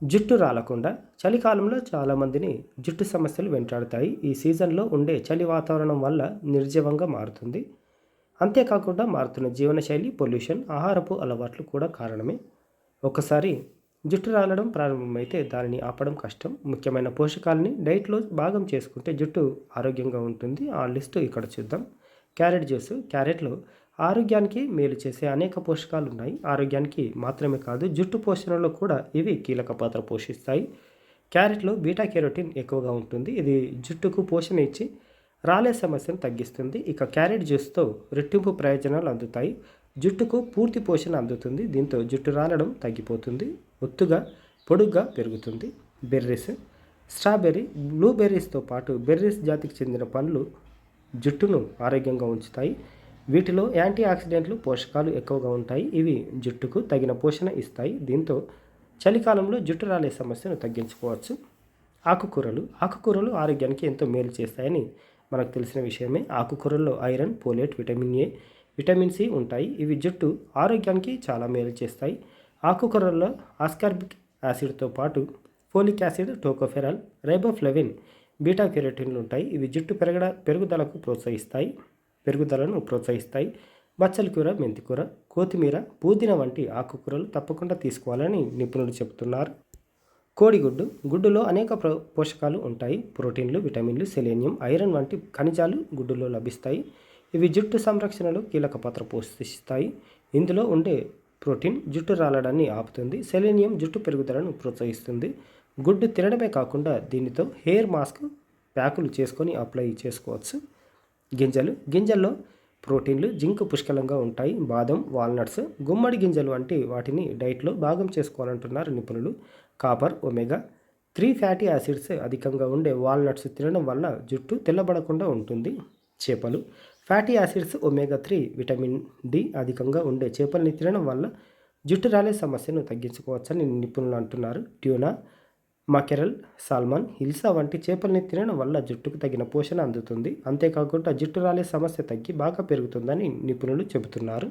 జుట్టు రాలకుండా చలికాలంలో చాలామందిని జుట్టు సమస్యలు వెంటాడుతాయి. ఈ సీజన్లో ఉండే చలి వాతావరణం వల్ల నిర్జీవంగా మారుతుంది. అంతేకాకుండా మారుతున్న జీవనశైలి, పొల్యూషన్, ఆహారపు అలవాట్లు కూడా కారణమే. ఒకసారి జుట్టు రాలడం ప్రారంభమైతే దానిని ఆపడం కష్టం. ముఖ్యమైన పోషకాలని డైట్లో భాగం చేసుకుంటే జుట్టు ఆరోగ్యంగా ఉంటుంది. ఆ లిస్టు ఇక్కడ చూద్దాం. Carrot juice. క్యారెట్లో ఆరోగ్యానికి మేలు చేసే అనేక పోషకాలు ఉన్నాయి. ఆరోగ్యానికి మాత్రమే కాదు, జుట్టు పోషణలో కూడా ఇవి కీలక పాత్ర పోషిస్తాయి. క్యారెట్లో బీటా కెరోటిన్ ఎక్కువగా ఉంటుంది. ఇది జుట్టుకు పోషణ ఇచ్చి రాలే సమస్యను తగ్గిస్తుంది. ఇక క్యారెట్ జ్యూస్తో రెట్టింపు ప్రయోజనాలు అందుతాయి. జుట్టుకు పూర్తి పోషణ అందుతుంది. దీంతో జుట్టు రాలడం తగ్గిపోతుంది, ఒత్తుగా పొడుగ్గా పెరుగుతుంది. బెర్రీస్. స్ట్రాబెర్రీ, బ్లూబెర్రీస్తో పాటు బెర్రీస్ జాతికి చెందిన పండ్లు జుట్టును ఆరోగ్యంగా ఉంచుతాయి. వీటిలో యాంటీ ఆక్సిడెంట్లు, పోషకాలు ఎక్కువగా ఉంటాయి. ఇవి జుట్టుకు తగిన పోషణ ఇస్తాయి. దీంతో చలికాలంలో జుట్టు రాలే సమస్యను తగ్గించుకోవచ్చు. ఆకుకూరలు. ఆకుకూరలు ఆరోగ్యానికి ఎంతో మేలు చేస్తాయని మనకు తెలిసిన విషయమే. ఆకుకూరల్లో iron, folate, vitamin A, vitamin C ఉంటాయి. ఇవి జుట్టు ఆరోగ్యానికి చాలా మేలు చేస్తాయి. ఆకుకూరల్లో ఆస్కార్బిక్ యాసిడ్తో పాటు folic acid, tocopherol, riboflavin, beta కెరోటిన్లు ఉంటాయి. ఇవి జుట్టు పెరుగుదలను ప్రోత్సహిస్తాయి. బచ్చల కూర, మెంతికూర, కొత్తిమీర, పుదీనా వంటి ఆకుకూరలు తప్పకుండా తీసుకోవాలని నిపుణులు చెబుతున్నారు. కోడిగుడ్డు. గుడ్డులో అనేక పోషకాలు ఉంటాయి. ప్రోటీన్లు, విటమిన్లు, సెలేనియం, ఐరన్ వంటి ఖనిజాలు గుడ్డులో లభిస్తాయి. ఇవి జుట్టు సంరక్షణలో కీలక పాత్ర పోషిస్తాయి. ఇందులో ఉండే ప్రోటీన్ జుట్టు రాలడాన్ని ఆపుతుంది. సెలేనియం జుట్టు పెరుగుదలను ప్రోత్సహిస్తుంది. గుడ్డు తినడమే కాకుండా దీనితో హెయిర్ మాస్క్, ప్యాకులు చేసుకొని అప్లై చేసుకోవచ్చు. గింజల్లో ప్రోటీన్లు, జింక్ పుష్కలంగా ఉంటాయి. బాదం, వాల్నట్స్, గుమ్మడి గింజలు వంటి వాటిని డైట్లో భాగం చేసుకోవాలంటున్నారు నిపుణులు. కాపర్, ఒమేగా 3 ఫ్యాటీ యాసిడ్స్ అధికంగా ఉండే వాల్నట్స్ తినడం వల్ల జుట్టు తెల్లబడకుండా ఉంటుంది. చేపలు. Fatty acids, omega 3, vitamin D అధికంగా ఉండే చేపల్ని తినడం వల్ల జుట్టు రాలే సమస్యను తగ్గించుకోవచ్చని నిపుణులు అంటున్నారు. ట్యూనా, మకెరల్, సాల్మన్, హిల్సా వంటి చేపల్ని తినడం వల్ల జుట్టుకు తగిన పోషణ అందుతుంది. అంతేకాకుండా జుట్టు రాలే సమస్య తగ్గి బాగా పెరుగుతుందని నిపుణులు చెబుతున్నారు.